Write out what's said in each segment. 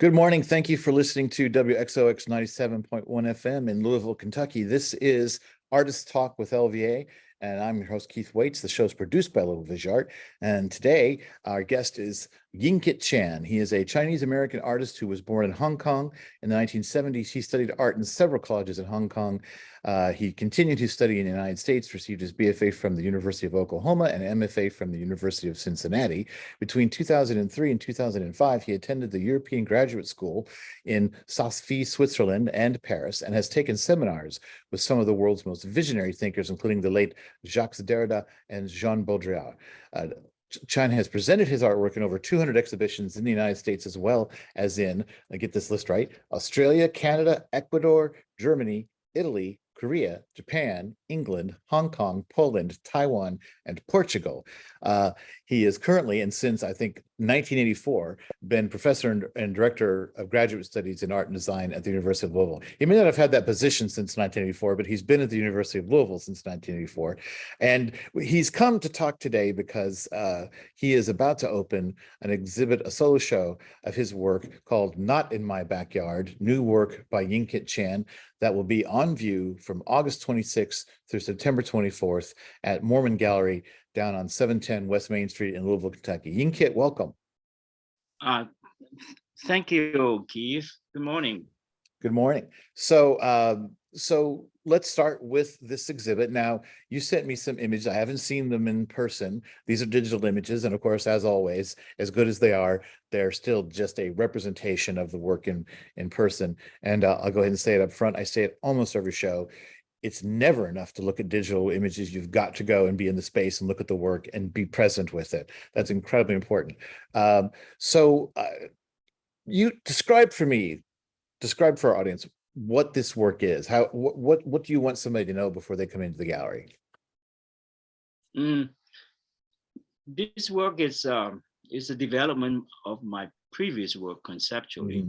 Good morning. Thank you for listening to WXOX 97.1 FM in Louisville, Kentucky. This is Artist Talk with LVA, and I'm your host, Keith Waits. The show is produced by Louisville Art, and today our guest is Ying Kit Chan. He is a Chinese-American artist who was born in Hong Kong in the 1970s. He studied art in several colleges in Hong Kong. He continued his study in the United States, received his BFA from the University of Oklahoma and MFA from the University of Cincinnati. Between 2003 and 2005, he attended the European Graduate School in Saas-Fee, Switzerland, and Paris, and has taken seminars with some of the world's most visionary thinkers, including the late Jacques Derrida and Jean Baudrillard. Chan has presented his artwork in over 200 exhibitions in the United States, as well as in, I get this list right, Australia, Canada, Ecuador, Germany, Italy, Korea, Japan, England, Hong Kong, Poland, Taiwan, and Portugal. He is currently, and since I think 1984, been professor and director of graduate studies in art and design at the University of Louisville. He may not have had that position since 1984, but he's been at the University of Louisville since 1984. And he's come to talk today because he is about to open an exhibit, a solo show of his work called Not in My Backyard, new work by Ying Kit Chan that will be on view from August 26th through September 24th at Moremen Gallery down on 710 West Main Street in Louisville, Kentucky. Ying Kit, welcome. Thank you, Keith. Good morning. Good morning. So let's start with this exhibit. Now, you sent me some images. I haven't seen them in person. These are digital images, and of course, as always, as good as they are, they're still just a representation of the work in person. And I'll go ahead and say it up front. I say it almost every show. It's never enough to look at digital images. You've got to go and be in the space and look at the work and be present with it. That's incredibly important. You describe for our audience what this work is. What do you want somebody to know before they come into the gallery? This work is a development of my previous work conceptually,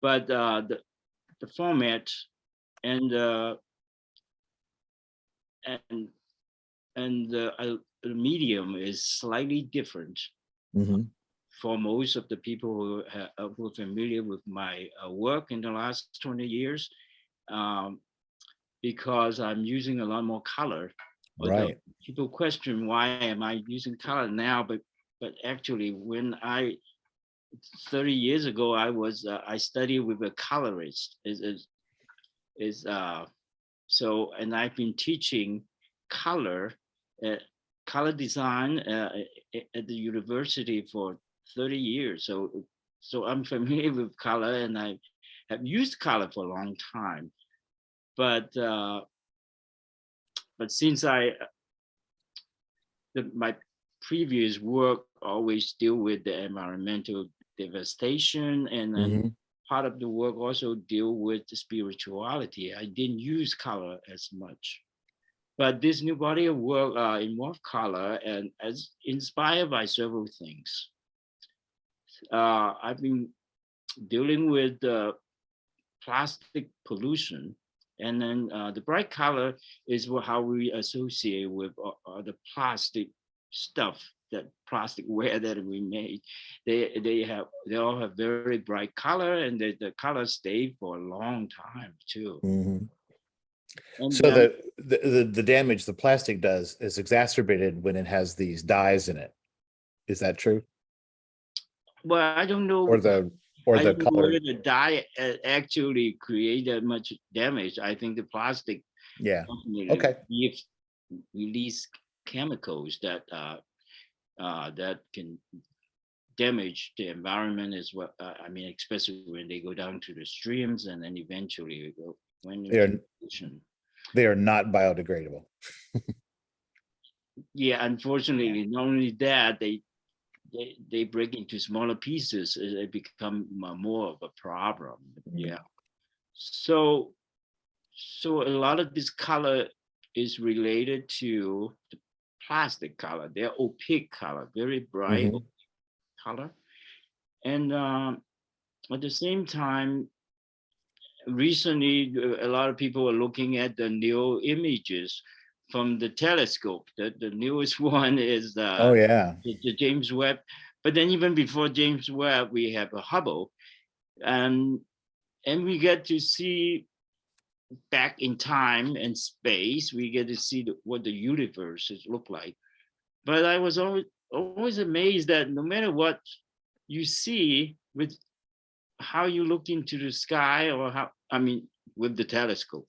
but the format and the medium is slightly different for most of the people who are familiar with my work in the last 20 years, because I'm using a lot more color. Right. People question why am I using color now, but actually when 30 years ago I studied with a colorist. And I've been teaching color design at the university for 30 years. So I'm familiar with color, and I have used color for a long time. But since my previous work always deal with the environmental devastation, and then part of the work also deal with the spirituality, I didn't use color as much. But this new body of work involved color, and as inspired by several things. I've been dealing with plastic pollution, and then the bright color is how we associate with the plastic stuff, that plastic ware that we made. They all have very bright color, and the colors stay for a long time too. So the damage the plastic does is exacerbated when it has these dyes in it. Is that true? Well, I don't know. Or the color. Whether the dye actually create that much damage. I think the plastic, release chemicals that can damage the environment as well. I mean, especially when they go down to the streams, and then eventually they are not biodegradable. Yeah, unfortunately, not only that, they break into smaller pieces. It become more of a problem. Yeah. So a lot of this color is related to the plastic color. They're opaque color, very bright color. And at the same time, recently, a lot of people are looking at the new images from the telescope. The newest one is the James Webb. But then even before James Webb, we have a Hubble. and we get to see back in time and space. We get to see what the universe is look like. But I was always amazed that no matter what you see with how you look into the sky, or how, I mean, with the telescope,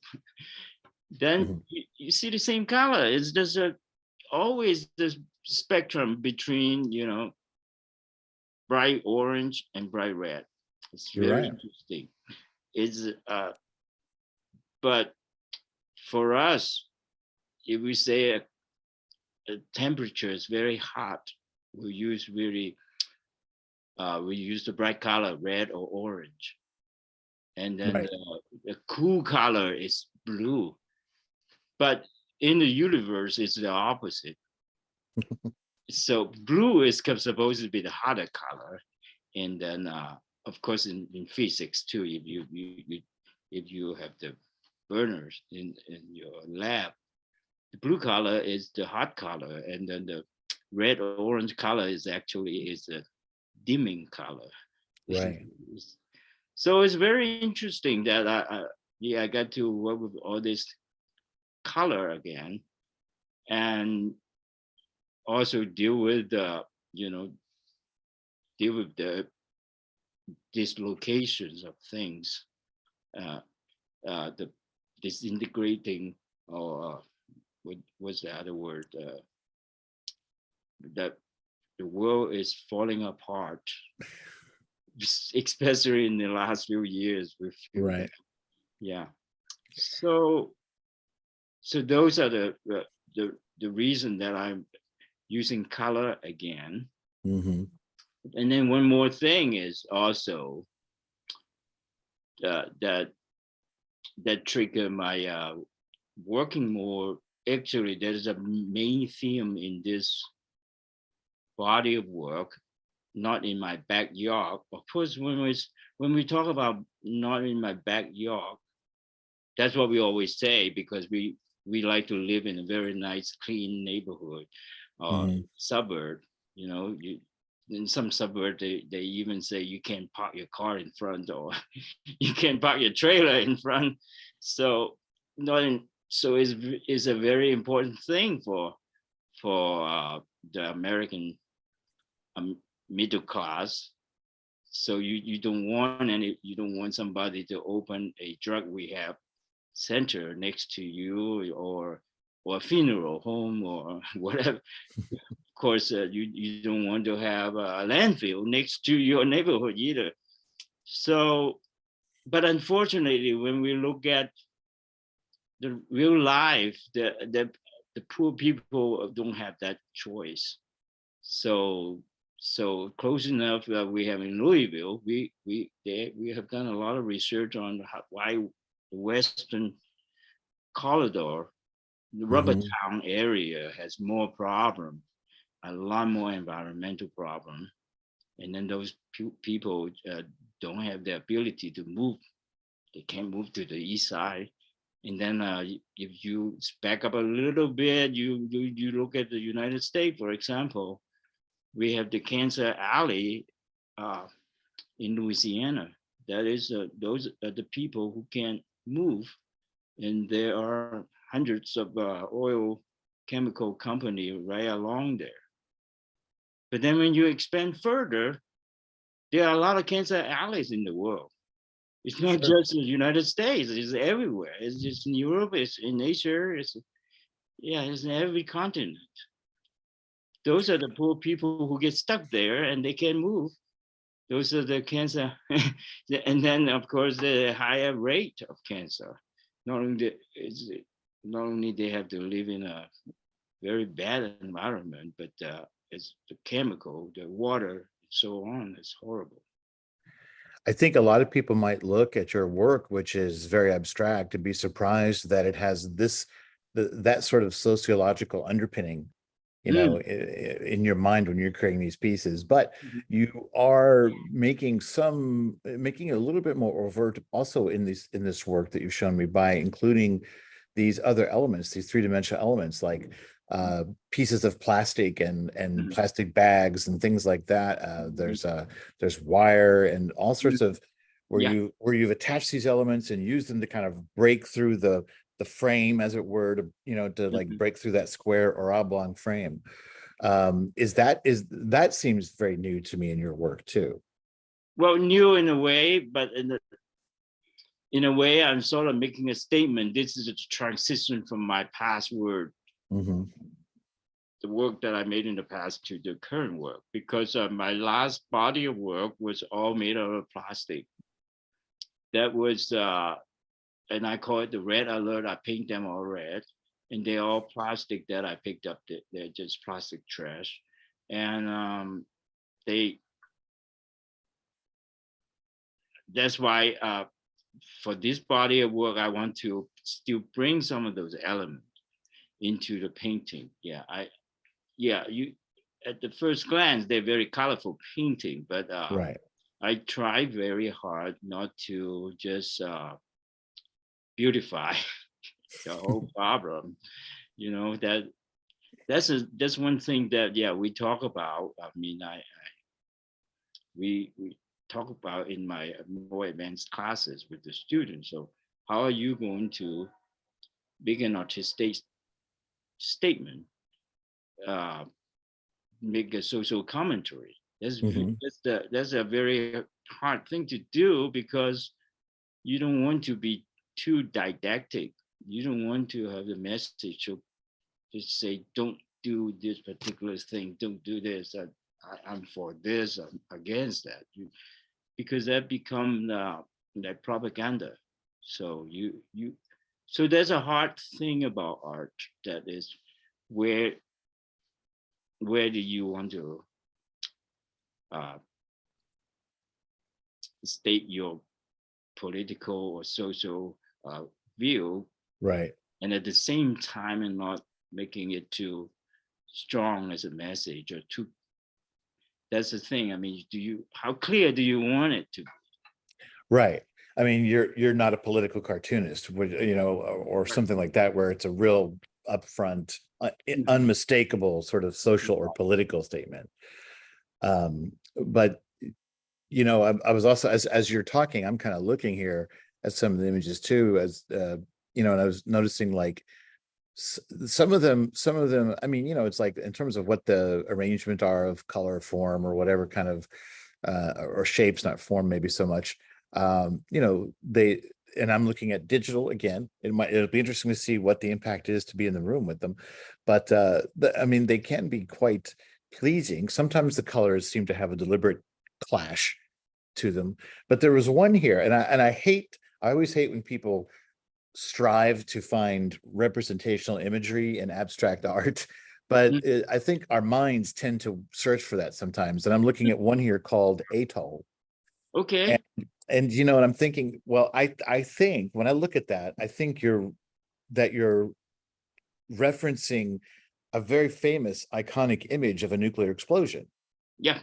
then Mhm. you see the same color. It's just always this spectrum between, bright orange and bright red. It's You're very right. interesting. It's but for us, if we say a temperature is very hot, we use we use the bright color red or orange, and then Right. the cool color is blue. But in the universe, it's the opposite. So blue is supposed to be the hotter color, and then of course in physics too, if you have the burners in your lab, the blue color is the hot color, and then the red or orange color is a dimming color. Right. So it's very interesting that I got to work with all this color again, and also deal with you know deal with the dislocations of things, uh, the disintegrating, or what was the other word, that the world is falling apart, especially in the last few years. We feel that, Right. yeah. So those are the reason that I'm using color again. Hmm. And then one more thing is also that trigger my working more. Actually, there's a main theme in this body of work, not in my backyard. Of course, when we talk about not in my backyard, that's what we always say, because we like to live in a very nice, clean neighborhood or Hmm. suburb. You in some suburb, they even say you can't park your car in front, or you can't park your trailer in front. So not in, so is a very important thing for the American um, middle class. So you don't want somebody to open a drug rehab center next to you, or a funeral home, or whatever. Of course, you don't want to have a landfill next to your neighborhood either. So, but unfortunately, when we look at the real life, the poor people don't have that choice. So close enough that we have in Louisville, we have done a lot of research on why the Western corridor, the Rubber Hmm. Town area, has more problem, a lot more environmental problem, and then those people don't have the ability to move. They can't move to the east side. And then if you back up a little bit, you look at the United States, for example, we have the Cancer Alley uh, in Louisiana. That is, those are the people who can't move, and there are hundreds of oil chemical company right along there. But then when you expand further, there are a lot of cancer alleys in the world. It's not Sure. just in the United States; it's everywhere. It's just in Europe. It's in Asia. It's in every continent. Those are the poor people who get stuck there and they can't move. Those are the cancer, and then of course the higher rate of cancer. Not only not only they have to live in a very bad environment, but it's the chemical, the water, so on. It's horrible. I think a lot of people might look at your work, which is very abstract, and be surprised that it has that sort of sociological underpinning, Mm. in your mind when you're creating these pieces. But you are making it a little bit more overt also in this work that you've shown me, by including these other elements, these three-dimensional elements, like pieces of plastic and plastic bags and things like that. There's wire and all sorts of where Yeah. you've attached these elements and used them to kind of break through the frame, as it were, to to like Mhm. break through that square or oblong frame. That seems very new to me in your work too. Well, new in a way, but in a way, I'm sort of making a statement. This is a transition from my past work, Hmm. the work that I made in the past, to the current work, because my last body of work was all made out of plastic. That was, and I call it the red alert. I paint them all red, and they're all plastic that I picked up. They're just plastic trash, and they. That's why for this body of work, I want to still bring some of those elements into the painting. You at the first glance they're very colorful painting, but Right. I try very hard not to just beautify the whole problem. You know that's one thing that we talk about. I mean, we talk about in my more advanced classes with the students. So how are you going to make an artistic statement, uh, make a social commentary? Hmm. That's a very hard thing to do, because you don't want to be too didactic. You don't want to have the message to just say, don't do this particular thing, don't do this. I'm for this, I'm against that. Because that become like propaganda. So so there's a hard thing about art, that is where where do you want to uh, state your political or social view, Right. and at the same time, and not making it too strong as a message, or too. That's the thing. I mean, how clear do you want it to be? Right. I mean, you're not a political cartoonist, or Right. something like that, where it's a real upfront, Mhm. unmistakable sort of social or political statement. But I was also, as you're talking, I'm kind of looking here at some of the images too, as and I was noticing like some of them. I mean, it's like in terms of what the arrangement are of color, form, or whatever kind of or shapes, not form, maybe so much. They and I'm looking at digital again. It'll be interesting to see what the impact is to be in the room with them. But I mean, they can be quite pleasing. Sometimes the colors seem to have a deliberate clash to them. But there was one here, and I always hate when people strive to find representational imagery in abstract art. But Mhm. I think our minds tend to search for that sometimes. And I'm looking at one here called Atoll. And Okay. and I'm thinking, well, I think when I look at that, I think you're referencing a very famous iconic image of a nuclear explosion, Yeah.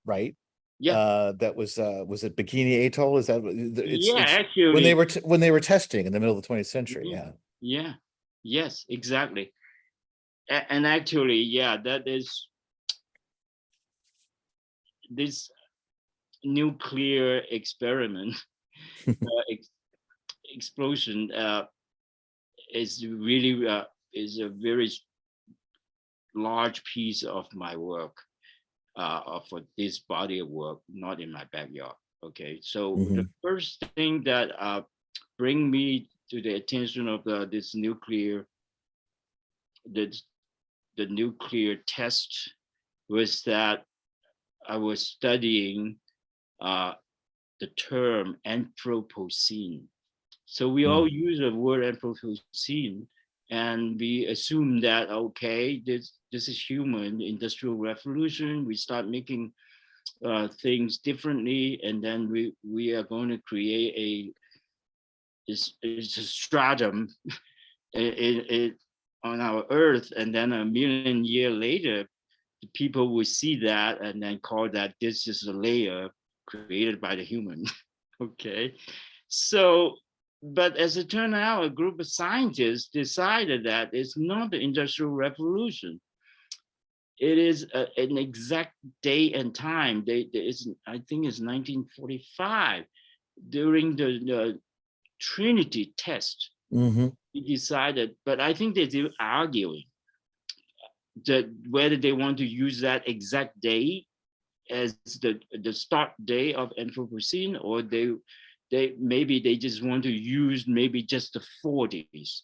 right? Yeah. That was it Bikini Atoll? Is that Yeah. it's Actually. when they were testing in the middle of the 20th century? Yeah. Yeah. Yeah. Yes. Exactly. And actually, yeah, that is this nuclear experiment, ex- explosion, is really is a very large piece of my work, for this body of work, not in my backyard. Okay, so the Hmm. first thing that bring me to the attention of this nuclear, the the nuclear test, was that I was studying uh, the term Anthropocene. So we all use the word Anthropocene, and we assume that, okay, this is human industrial revolution. We start making things differently, and then we are going to create it's a stratum it, on our Earth, and then a million year later, the people will see that and then call that this is a layer created by the human. Okay, so. But as it turned out, a group of scientists decided that it's not the Industrial Revolution. It is an exact date and time. I think it's 1945. during the Trinity test, Mm-hmm. we decided, but I think they're still arguing that whether they want to use that exact day as the start day of Anthropocene, or they maybe they just want to use maybe just the 40s.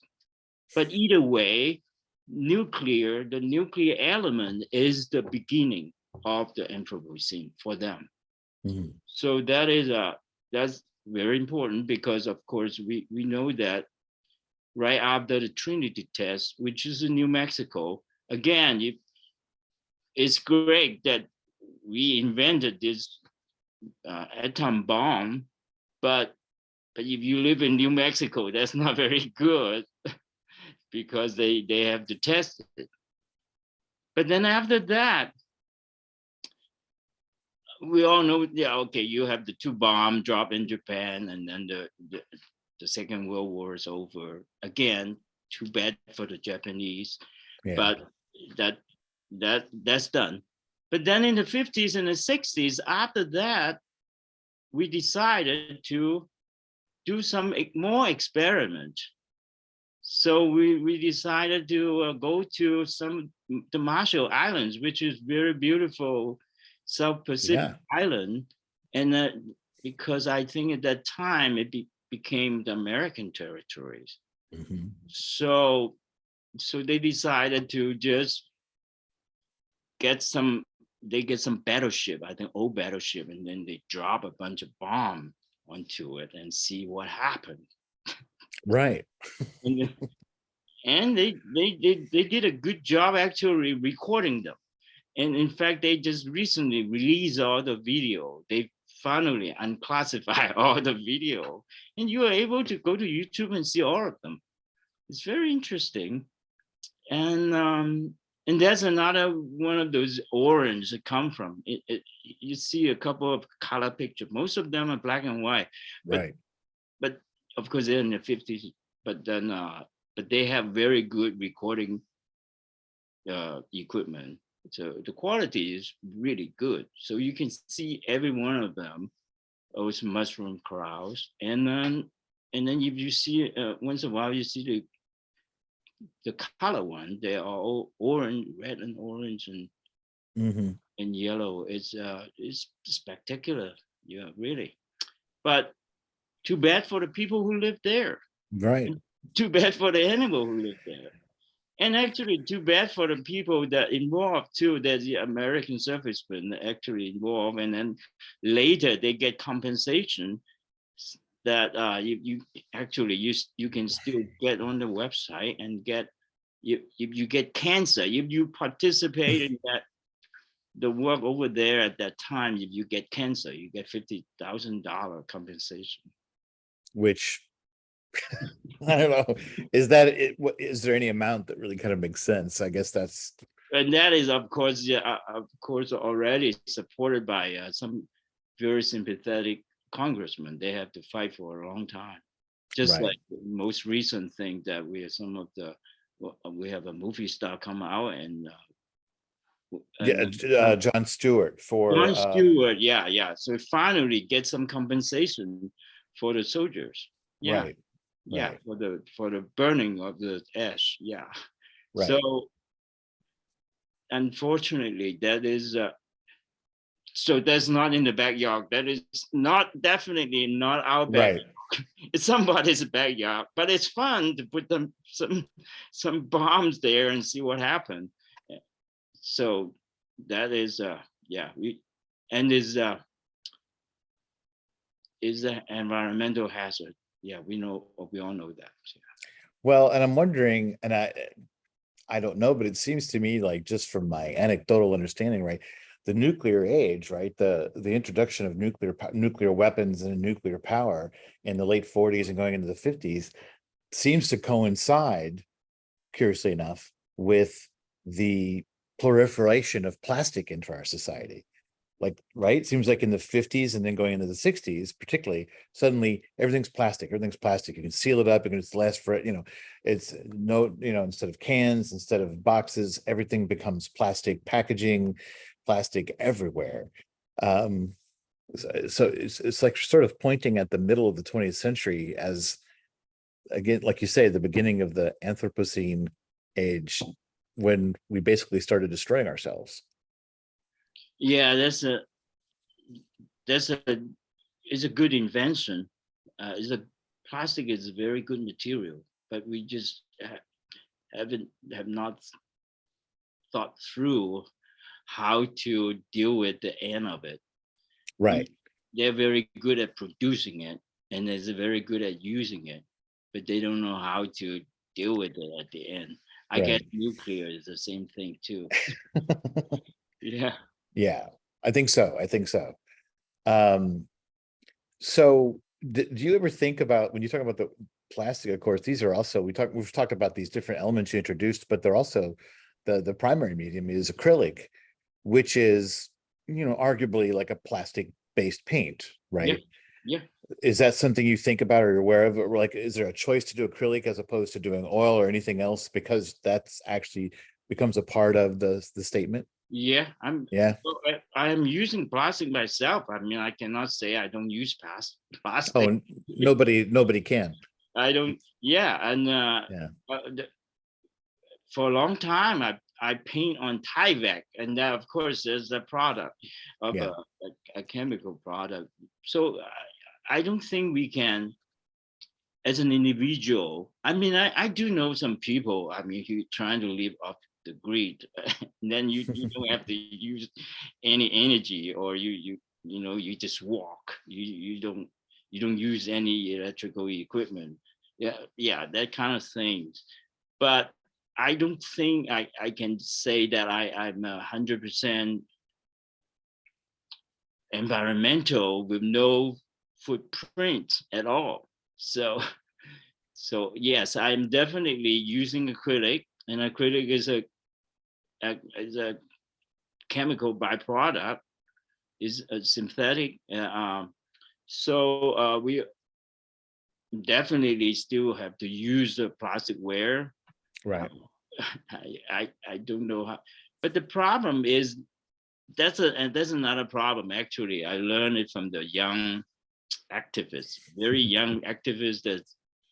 But either way, the nuclear element is the beginning of the Anthropocene for them. Mm-hmm. So that's very important, because of course we know that right after the Trinity test, which is in New Mexico, again, it's great that we invented this atom bomb, but if you live in New Mexico, that's not very good, because they have to test it. But then after that, we all know, yeah, okay, you have the two bombs drop in Japan, and then the Second World War is over. Again, too bad for the Japanese, Yeah. but that's done. But then in the 50s and the 60s, after that, we decided to do some more experiment. So we decided to go to the Marshall Islands, which is very beautiful South Pacific island, and because I think at that time it became the American territories. Mm-hmm. So they decided to just get some battleship, I think old battleship, and then they drop a bunch of bomb onto it and see what happened. Right. And they did a good job actually recording them. And in fact, they just recently released all the video. They finally unclassified all the video, and you are able to go to YouTube and see all of them. It's very interesting. And that's another one of those orange that come from it. You see a couple of color pictures. Most of them are black and white, Right. but of course they're in the 50s. But then but they have very good recording equipment. So the quality is really good. So you can see every one of them, those mushroom clouds, and then if you see once in a while you see the color one, they are all orange, red and orange and Mm-hmm. and yellow. It's spectacular, yeah, really. But too bad for the people who live there. Right. Too bad for the animal who live there. And actually, too bad for the people that involved too. That the American servicemen actually involved, and then later they get compensation. That you actually you can still get on the website and get if you get cancer, if you participate in that the work over there at that time, if you get cancer, you get $50,000 compensation. Which I don't know. Is that it? Is there any amount that really kind of makes sense? I guess that's And that is, of course, yeah, of course, already supported by some very sympathetic congressmen. They have to fight for a long time. Just right. like the most recent thing that we have we have a movie star come out and Yeah, John Stewart for Jon Stewart, yeah. So finally get some compensation for the soldiers. Yeah, right, yeah, right, for the burning of the ash. Yeah. right, So unfortunately, that is so that's not in the backyard. That is not definitely not our backyard. right. It's somebody's backyard, but it's fun to put them some bombs there and see what happens. So that is yeah, and is an environmental hazard. Yeah, we all know that. Yeah. Well, and I'm wondering, and I don't know, but it seems to me like just from my anecdotal understanding, right, the nuclear age, right, the introduction of nuclear weapons and nuclear power in the late 40s and going into the 50s seems to coincide, curiously enough, with the proliferation of plastic into our society. Like, right, seems like in the 50s and then going into the 60s particularly, suddenly everything's plastic. You can seal it up, it can last for, it's no, instead of cans, instead of boxes, everything becomes plastic packaging, plastic everywhere. um So it's like sort of pointing at the middle of the 20th century as, again, like you say, the beginning of the Anthropocene age, when we basically started destroying ourselves. Yeah, that's a it's a good invention. Is a plastic is a very good material, but we just have not thought through how to deal with the end of it. I mean, Right, they're very good at producing it and they're very good at using it, but they don't know how to deal with it at the end. I guess right. nuclear is the same thing too. Yeah. Yeah, I think so. I think so. Um, so do you ever think about, when you talk about the plastic, of course, these are also, we've talked about these different elements you introduced, but they're also the primary medium is acrylic, which is, arguably like a plastic based paint, Yeah. right? Yeah. Is that something you think about or you're aware of? Or like, is there a choice to do acrylic as opposed to doing oil or anything else? Because that's actually becomes a part of the statement. Yeah. Yeah. I'm using plastic myself. I mean, I cannot say I don't use Oh, plastic. and nobody can. I don't. Yeah, and Yeah. for a long time, I paint on Tyvek, and that of course is a product of Yeah. a chemical product. So I don't think we can, as an individual. I mean, I do know some people. I mean, who trying to live off the grid, and then you don't have to use any energy, or you just walk. You don't use any electrical equipment. Yeah, yeah, that kind of things. But I don't think I can say that I'm 100% environmental with no footprint at all. So yes, I'm definitely using acrylic, and acrylic is a chemical byproduct, is a synthetic. So we definitely still have to use the plasticware. Right. I don't know how, but the problem is that's another problem. Actually, I learned it from the young activists, very young activists that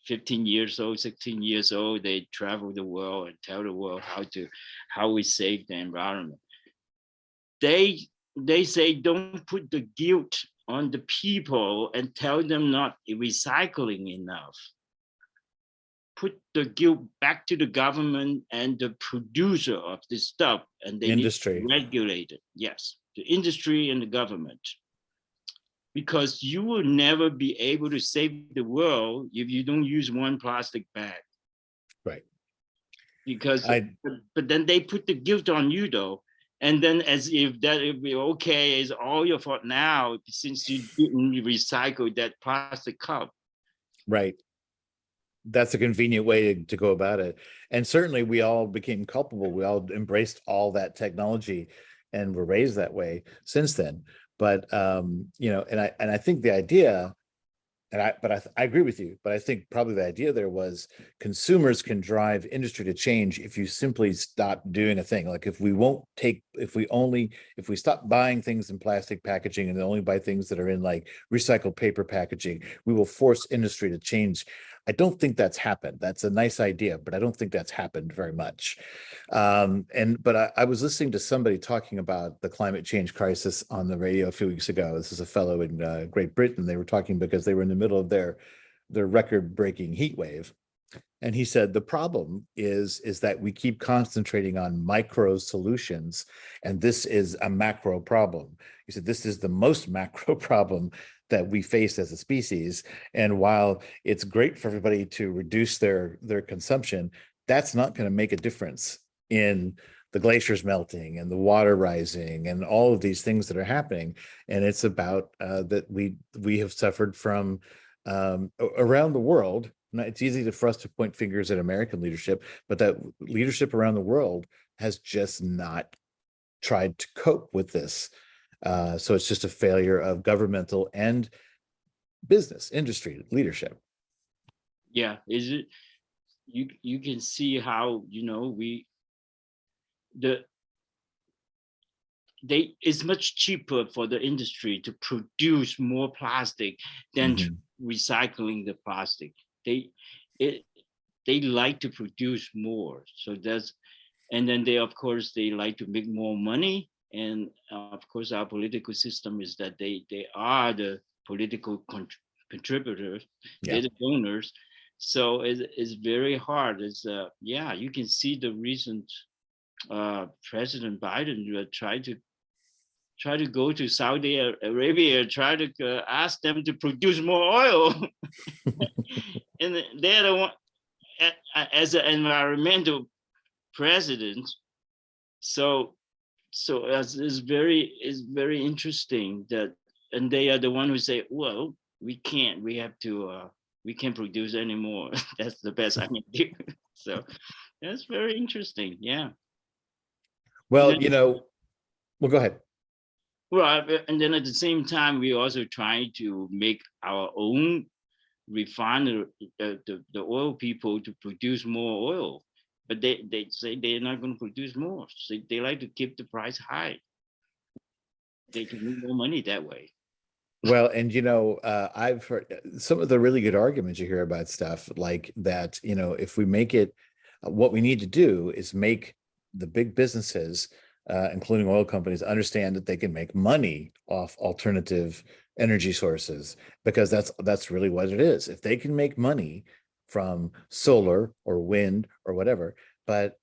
15 years old, 16 years old. They travel the world and tell the world how we save the environment. They say don't put the guilt on the people and tell them not recycling enough. Put the guilt back to the government and the producer of this stuff, and they need to Industry. regulate it. Yes, the industry and the government, because you will never be able to save the world if you don't use one plastic bag. Right. Because, I but then they put the guilt on you though, and then as if that would be okay, it's all your fault now since you didn't recycle that plastic cup. right. That's a convenient way to go about it. And certainly we all became culpable. We all embraced all that technology and were raised that way since then. But and I think the idea, I agree with you, but I think probably the idea there was consumers can drive industry to change if you simply stop doing a thing. Like if we stop buying things in plastic packaging and only buy things that are in like recycled paper packaging, we will force industry to change. I don't think that's happened. That's a nice idea, but I don't think that's happened very much. But I was listening to somebody talking about the climate change crisis on the radio a few weeks ago. This is a fellow in Great Britain. They were talking because they were in the middle of their record-breaking heat wave. And he said the problem is that we keep concentrating on micro solutions, and this is a macro problem. He said this is the most macro problem that we face as a species. And while it's great for everybody to reduce their consumption, that's not going to make a difference in the glaciers melting and the water rising and all of these things that are happening. And it's about that we have suffered from around the world. It's easy for us to point fingers at American leadership, but that leadership around the world has just not tried to cope with this. So it's just a failure of governmental and business industry leadership. Yeah, is it, you can see how we the it's much cheaper for the industry to produce more plastic than Mhm. recycling the plastic. They it they like to produce more. So that's, and then they, of course, they like to make more money. And of course, our political system is that they are the political contributors, Yeah. they're the donors. So it's very hard. It's yeah, you can see the recent President Biden try to go to Saudi Arabia, try to ask them to produce more oil, and they're the one as an environmental president. So it's very interesting that, and they are the one who say, well, we can't, we can't produce anymore. That's the best I can do. So that's very interesting. Yeah. And Well, then, well, go ahead. well, and then at the same time, we also try to make our own refiner, the oil people to produce more oil, but they say they're not going to produce more. So they like to keep the price high. They can make more money that way. Well, and I've heard some of the really good arguments you hear about stuff like that, if we make it, what we need to do is make the big businesses, including oil companies, understand that they can make money off alternative energy sources, because that's really what it is. If they can make money from solar or wind or whatever, but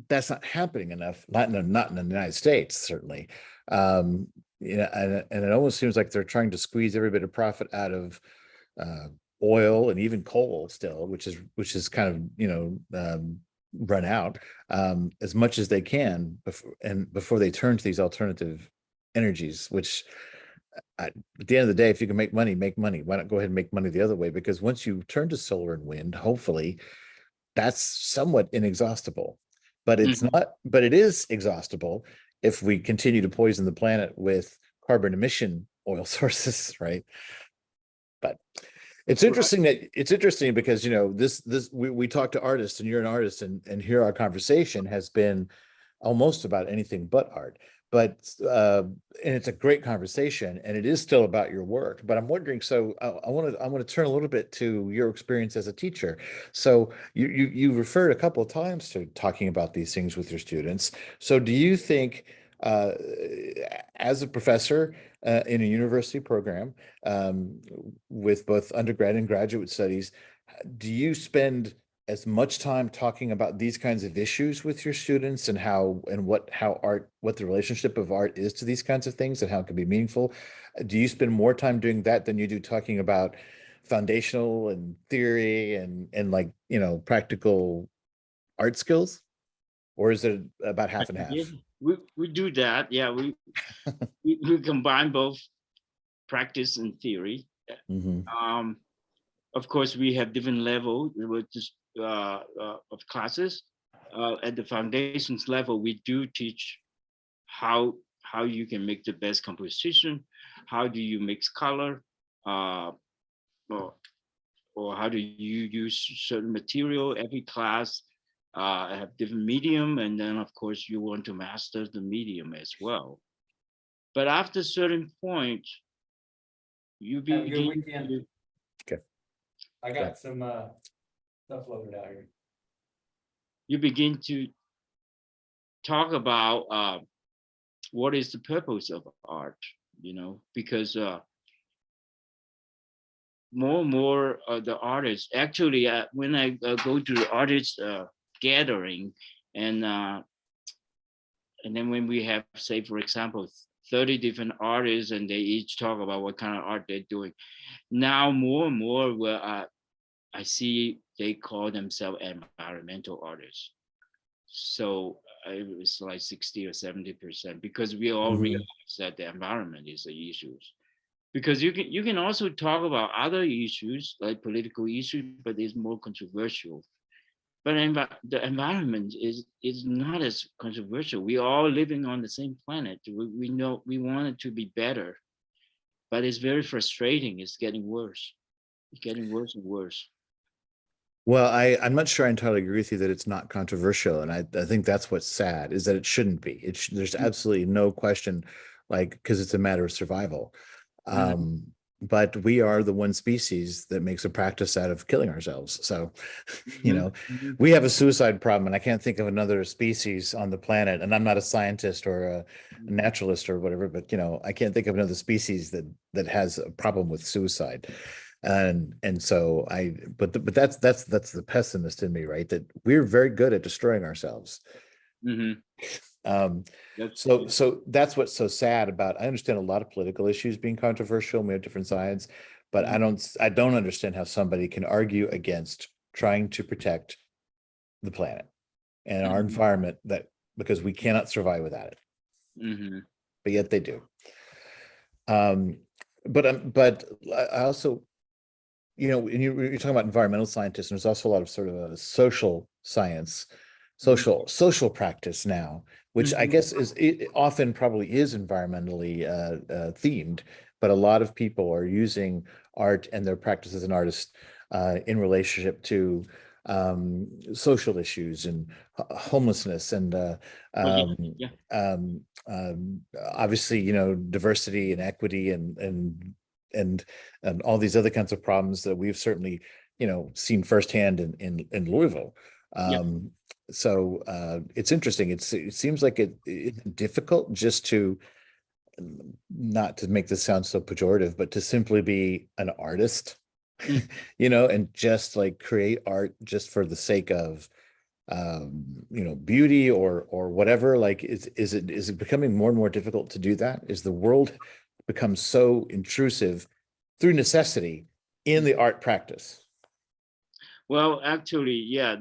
that's not happening enough, not in the United States, certainly. Um, and it almost seems like they're trying to squeeze every bit of profit out of uh, oil and even coal still, which is kind of run out, as much as they can before they turn to these alternative energies. Which at the end of the day, if you can make money, make money. Why not go ahead and make money the other way? Because once you turn to solar and wind, hopefully that's somewhat inexhaustible. But it's Mhm. not, but it is exhaustible if we continue to poison the planet with carbon emission oil sources, right? But Right. it's interesting because this we talk to artists, and you're an artist, and here our conversation has been almost about anything but art. But and it's a great conversation, and it is still about your work. But I'm wondering, so I want to turn a little bit to your experience as a teacher. So you referred a couple of times to talking about these things with your students. So do you think, uh, as a professor in a university program, with both undergrad and graduate studies, do you spend as much time talking about these kinds of issues with your students, and what the relationship of art is to these kinds of things and how it can be meaningful? Do you spend more time doing that than you do talking about foundational and theory and like, practical art skills? Or is it about half and Yeah, half? we do that. Yeah, we combine both practice and theory. Hmm. Um, of course, we have different levels with just of classes. At the foundations level, we do teach how you can make the best composition, how do you mix color, uh, or, or how do you use certain material. Every class have different medium, and then of course you want to master the medium as well. But after a certain point, you Have a good begin weekend. to Okay. I Yeah. got some stuff loaded out here. you begin to talk about what is the purpose of art, because more and more the artists actually, when I go to the artist gathering, and then when we have, say for example, 30 different artists, and they each talk about what kind of art they're doing, now more and more where I see they call themselves environmental artists. So it's like 60 or 70%, because we all Hmm. realize that the environment is the issues. Because you can also talk about other issues like political issues, but it's more controversial. But the environment is not as controversial. We all living on the same planet. We know we want it to be better, but it's very frustrating. It's getting worse. It's getting worse and worse. Well, I'm not sure I entirely agree with you that it's not controversial, and I think that's what's sad is that it shouldn't be. There's absolutely no question, like because it's a matter of survival. Mhm, But we are the one species that makes a practice out of killing ourselves. So, mhm, mhm. we have a suicide problem, and I can't think of another species on the planet. And I'm not a scientist or a naturalist or whatever, but I can't think of another species that has a problem with suicide. And so but that's the pessimist in me, right? That we're very good at destroying ourselves. Mhm. Um, That's so that's what's so sad about. I understand a lot of political issues being controversial, and we have different sides, but mhm, I don't understand how somebody can argue against trying to protect the planet and our mhm, environment that because we cannot survive without it, mhm, but yet they do. Um, but I also, when you're talking about environmental scientists, and there's also a lot of sort of a social science, mhm, social practice now, which I mhm. guess often probably is environmentally themed, but a lot of people are using art and their practice as an artist in relationship to social issues and homelessness and Oh yeah, um, yeah, um, obviously, diversity and equity and and all these other kinds of problems that we've certainly, seen firsthand in Louisville. yeah. So it's interesting. It seems like it's difficult just to not to make this sound so pejorative, but to simply be an artist, Mm. and just like create art just for the sake of beauty or whatever. Like is it becoming more and more difficult to do that? Is the world become so intrusive through necessity in the art practice? Well, actually, yeah,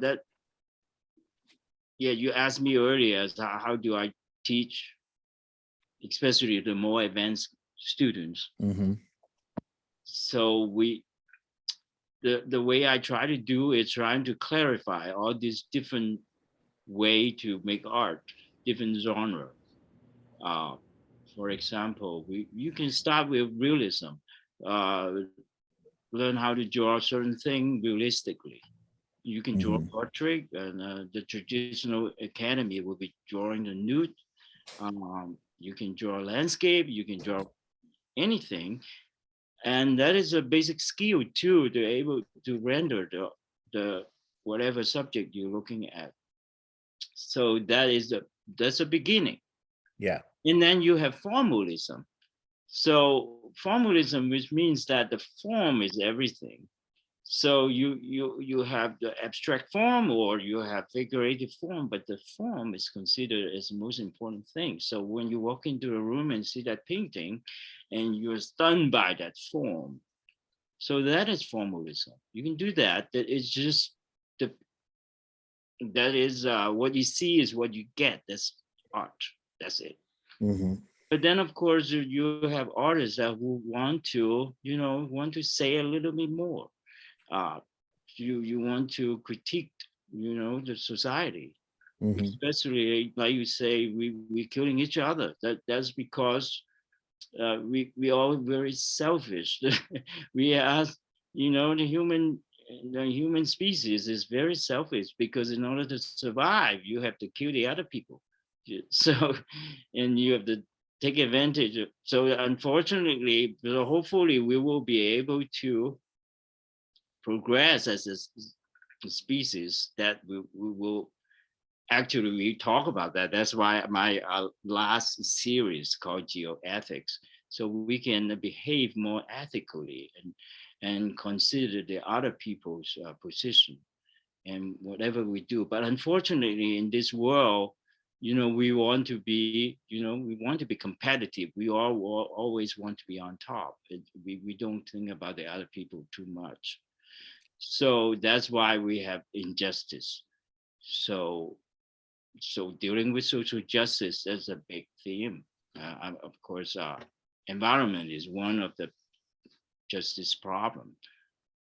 you asked me earlier as how do I teach, especially the more advanced students. Hmm. So the way I try to do is trying to clarify all these different way to make art, different genre. Uh, for example, you can start with realism, uh, learn how to draw a certain thing realistically. You can draw Hmm. portrait, and the traditional academy will be drawing the nude. You can draw landscape, you can draw anything, and that is a basic skill too to able to render the whatever subject you're looking at. So that's a beginning. Yeah. And then you have formalism. So formalism, which means that the form is everything. So you have the abstract form or you have figurative form, but the form is considered as the most important thing. So when you walk into a room and see that painting, and you're stunned by that form, so that is formalism. You can do that. That is just the that is what you see is what you get. That's art. That's it. Hmm. But then of course you have artists that who want to, want to say a little bit more. Uh, you want to critique, the society, Hmm. especially like you say, we're killing each other. That's because we all very selfish. We are, the human species is very selfish because in order to survive, you have to kill the other people. So, and you have to take advantage of. So, unfortunately, so hopefully, we will be able to progress as a species that we will actually we talk about that. That's why my last series called geoethics, so we can behave more ethically and consider the other people's position and whatever we do. But unfortunately in this world, we want to be, we want to be competitive. We all always want to be on top. We don't think about the other people too much. So that's why we have injustice. So dealing with social justice is a big theme. Of course, environment is one of the justice problem,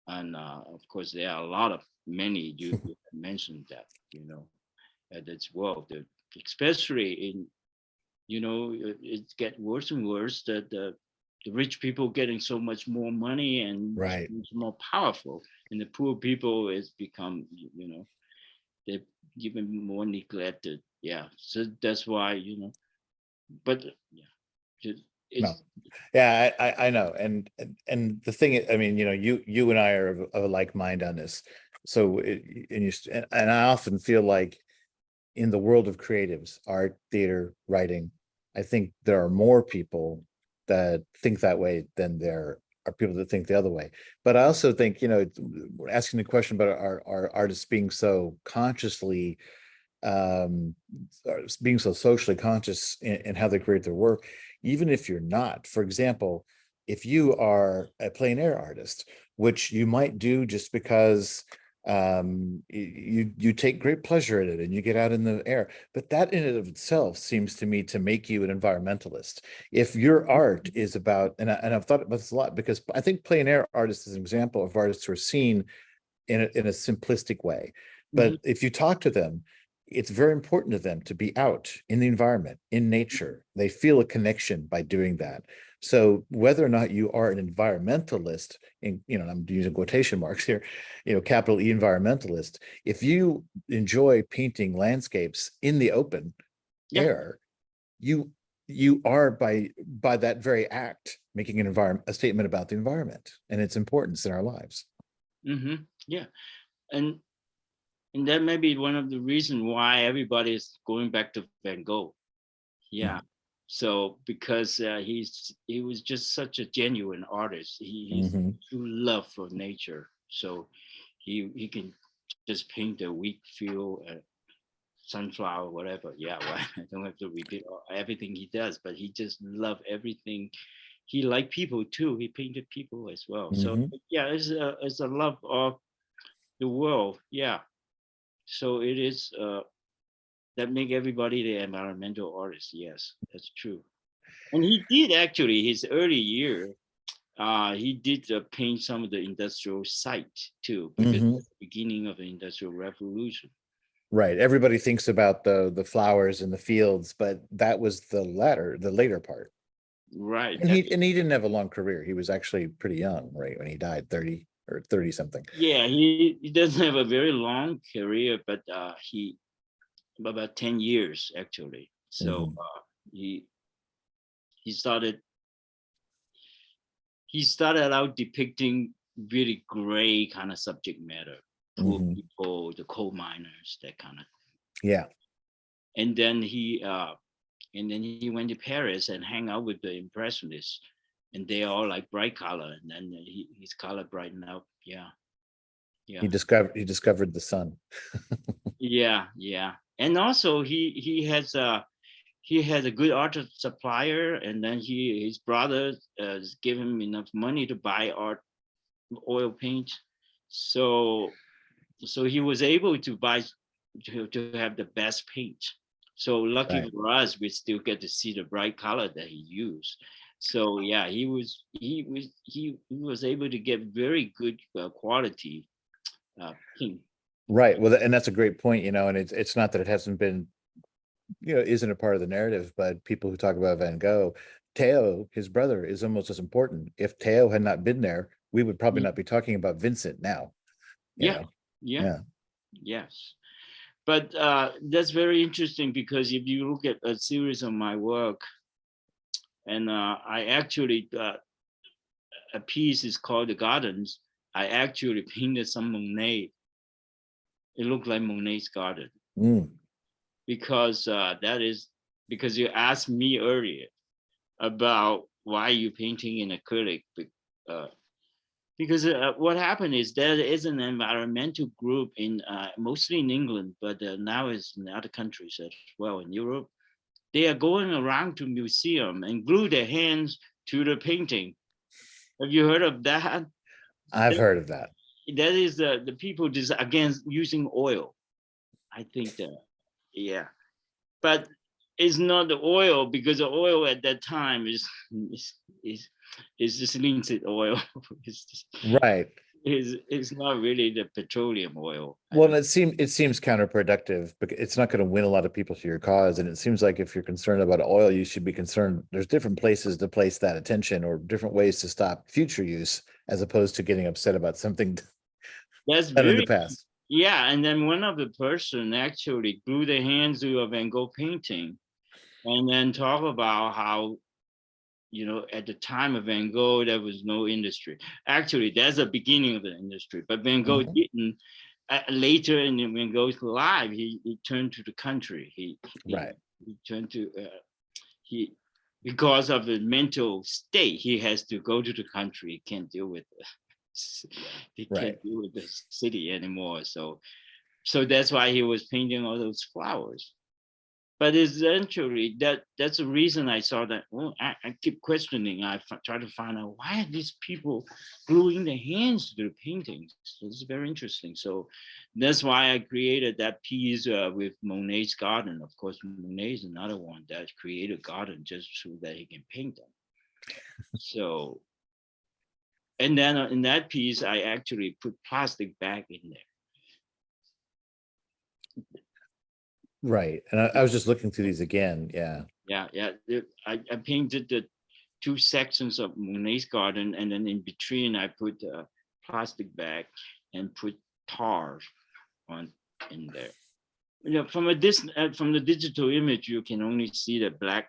and of course there are a lot of many. You mentioned that, at its world, especially in, it get worse and worse. That the rich people getting so much more money and Right. much more powerful, and the poor people is become, you know, they're even more neglected. Yeah, so that's why, you know, but yeah, No. it's Yeah, I know. And the thing, I mean, you and I are of a like mind on this. So and I often feel like in the world of creatives, art, theater, writing, I think there are more people that think that way than there are people that think the other way. But I also think, asking the question about our artists being so consciously being so socially conscious in how they create their work, even if you're not. For example, if you are a plein air artist, which you might do just because you take great pleasure in it and you get out in the air, but that in and of itself seems to me to make you an environmentalist. If your art is about, and I've thought about this a lot, because I think plein air artists is an example of artists who are seen in a simplistic way. But Mhm. if you talk to them, it's very important to them to be out in the environment, in nature. They feel a connection by doing that. So whether or not you are an environmentalist, I'm using quotation marks here, capital E environmentalist, if you enjoy painting landscapes in the open Yeah. air, you are by that very act making a statement about the environment and its importance in our lives. Yeah, and that may be one of the reasons why everybody is going back to Van Gogh. Yeah. So because he was just such a genuine artist. He's Mhm. true love for nature. So he can just paint a wheat field, sunflower, whatever. Yeah, well, I don't have to repeat everything he does, but he just loved everything. He liked people too. He painted people as well. So Mhm. yeah, it's a love of the world. Yeah. So it is that make everybody the environmental artist. Yes, that's true. And he did actually his early year. He did paint some of the industrial site too, because Mhm. that's the beginning of the industrial revolution. Right. Everybody thinks about the flowers and the fields, but that was the later part. Right. And That he didn't have a long career. He was actually pretty young, right, when he died, 30 or 30 something. yeah. He doesn't have a very long career, but he about 10 years actually. So Mhm. he he started he started out depicting really gray kind of subject matter, poor Mhm. people, the coal miners, that kind of. Yeah. And then he went to Paris and hang out with the impressionists, and they all like bright color, and then his color brightened up. Yeah, He yeah, discovered the sun. yeah. And also he has a good art supplier, and then his brother give him enough money to buy art oil paint, so he was able to buy to have the best paint. So lucky Right. for us, we still get to see the bright color that he used. So yeah, he was able to get very good quality paint. Right. Well, and that's a great point, and it's not that it hasn't been, isn't a part of the narrative, but people who talk about Van Gogh, Theo, his brother, is almost as important. If Theo had not been there, we would probably not be talking about Vincent now, you Yeah, know. yeah, Yeah. yes. But that's very interesting because if you look at a series of my work, and I actually a piece is called The Gardens. I actually painted some Monet. It looked like Monet's garden Mm. because that is because you asked me earlier about why you painting in acrylic. Uh, because what happened is there is an environmental group in mostly in England, but now it's in other countries as well in Europe. They are going around to museum and glue their hands to the painting. Have you heard of that? I've heard of that. That is the people just against using oil. I think that, yeah, but it's not the oil because the oil at that time is is is just linseed oil. It's just, Right. is not really the petroleum oil. I Well, don't- and it seems counterproductive, because it's not going to win a lot of people to your cause. And it seems like if you're concerned about oil, you should be concerned. There's different places to place that attention, or different ways to stop future use, as opposed to getting upset about something That's done in the very, past. yeah. And then one of the person actually glued their hands to a Van Gogh painting, and then talk about how, at the time of Van Gogh, there was no industry. Actually, that's the beginning of the industry. But Van Gogh Mhm. didn't. Later in Van Gogh's life, he turned to the country. Right. He turned to he because of the mental state. He has to go to the country. He can't deal with he Right. can't deal with the city anymore. So that's why he was painting all those flowers. But essentially, that's the reason I saw that. Well, I keep questioning. Try to find out, why are these people gluing their hands to the paintings. So it's very interesting. So that's why I created that piece with Monet's garden. Of course, Monet is another one that created a garden just so that he can paint them. So, and then in that piece, I actually put plastic bag in there. Right. And I was just looking through these again. Yeah. Yeah. I painted the 2 sections of Monet's garden, and then in between I put a plastic bag and put tar on in there. From from the digital image, you can only see the black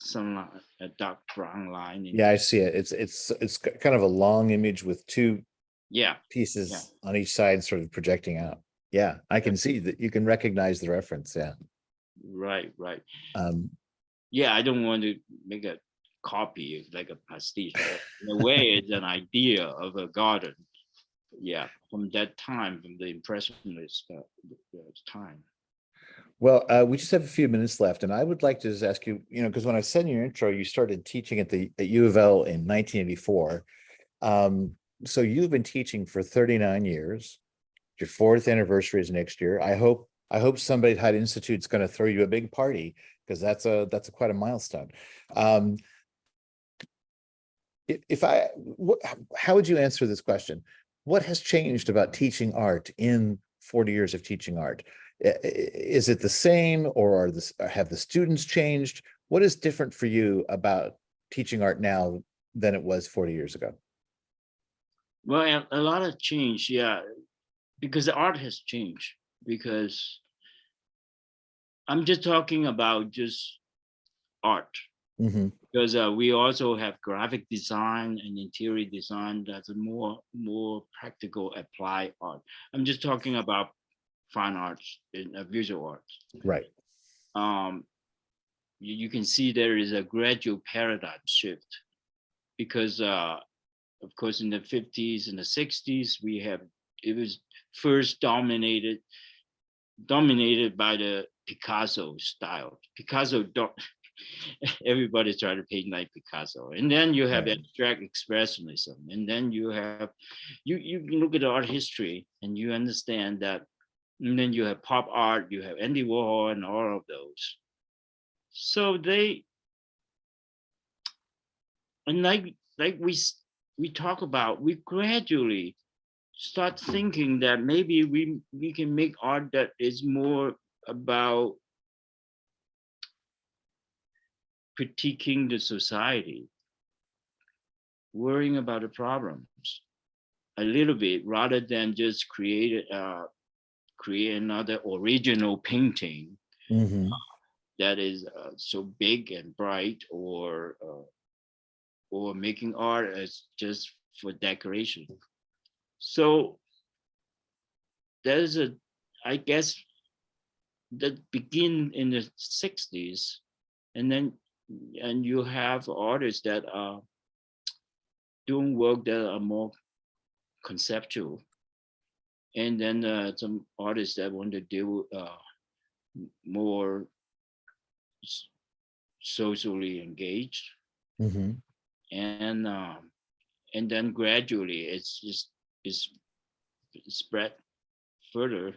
sunlight, a dark brown line. Yeah, I see it. It's kind of a long image with two Yeah. pieces on each side sort of projecting out. Yeah, I can see that. You can recognize the reference. Yeah. Right. Um, Yeah, I don't want to make a copy like a pastiche. In a way, it's an idea of a garden. Yeah, from that time, from the impressionist time. well, we just have a few minutes left, and I would like to just ask you, because when I said in your intro, you started teaching at U of L in 1984. So you've been teaching for 39 years. Your 4th anniversary is next year. I hope somebody at Hyde Institute's going to throw you a big party, because that's quite a milestone. Um, how would you answer this question? What has changed about teaching art in 40 years of teaching art? Is it the same, or have the students changed? What is different for you about teaching art now than it was 40 years ago? Well, a lot of change, yeah, because the art has changed. Because I'm just talking about just art, Mm-hmm. because we also have graphic design and interior design that's a more practical applied art. I'm just talking about fine arts and visual arts. Right. You can see there is a gradual paradigm shift, because of course in the 50s and the 60s it was first dominated by the Picasso style. Picasso don't everybody try to paint like Picasso, and then you have Right. abstract expressionism, and then you have you can look at the art history and you understand that, and then you have pop art, you have Andy Warhol and all of those. So like we talk about, we gradually start thinking that maybe we can make art that is more about critiquing the society, worrying about the problems a little bit, rather than just create another original painting Mm-hmm. that is so big and bright, or making art as just for decoration. So there's I guess that begin in the 60s, and you have artists that are doing work that are more conceptual, and then some artists that want to do more socially engaged, Mm-hmm. and then gradually it's spread further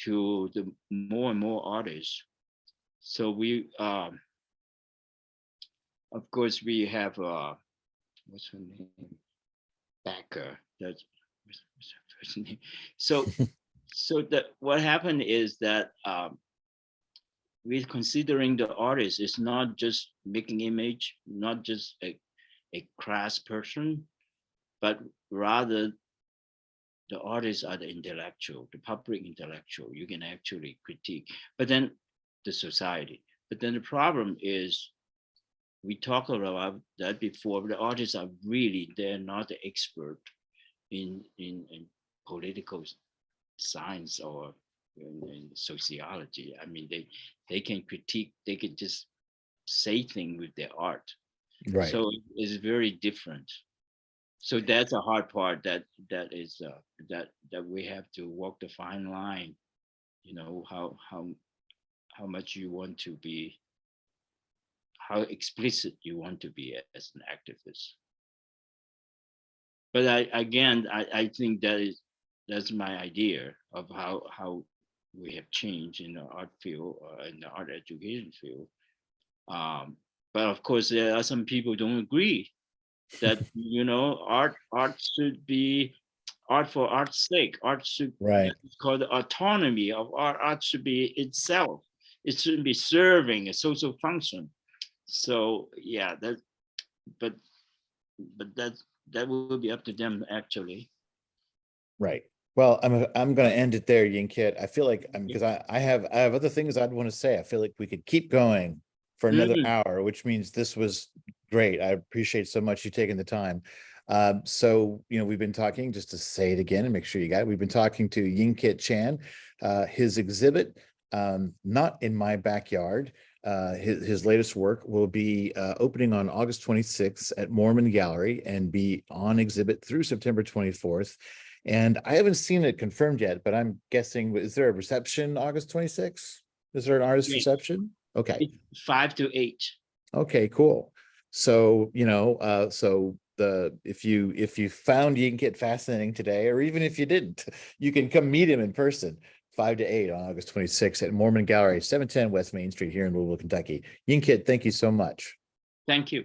to the more and more artists. So we of course we have what's her name, Becker, that what's her first name? So, so that what happened is that we're considering the artist is not just making image, not just a crass person, but rather the artists are the intellectual, the public intellectual. You can actually critique, but then the society. But then the problem is, we talked about that before. The artists are really, they're not the expert in political science or in sociology. I mean, they can critique, they can just say things with their art. Right. So it's very different. So that's a hard part that is that we have to walk the fine line. You know, how much you want to be, how explicit you want to be as an activist. But I think that's my idea of how we have changed in the art field, in the art education field. But of course, there are some people don't agree that, you know, art should be art for art's sake. Art should, Right. it's called the autonomy of art. Art should be itself. It shouldn't be serving a social function. So yeah, but that will be up to them actually. Right. Well, I'm going to end it there, Ying Kit. I feel like because I have other things I'd want to say. I feel like we could keep going for another hour, which means this was great. I appreciate so much you taking the time. So, you know, we've been talking, just to say it again and make sure you got it. We've been talking to Ying Kit Chan, his exhibit, Not in My Backyard. His latest work will be opening on August 26th at Moremen Gallery and be on exhibit through September 24th. And I haven't seen it confirmed yet, but I'm guessing, is there a reception August 26th? Is there an artist reception? Okay. 5 to 8. Okay, cool. So, you know, so if you found Ying Kit fascinating today, or even if you didn't, you can come meet him in person, 5 to 8 on August 26th at Moremen Gallery, 710 West Main Street here in Louisville, Kentucky. Ying Kit, thank you so much. Thank you.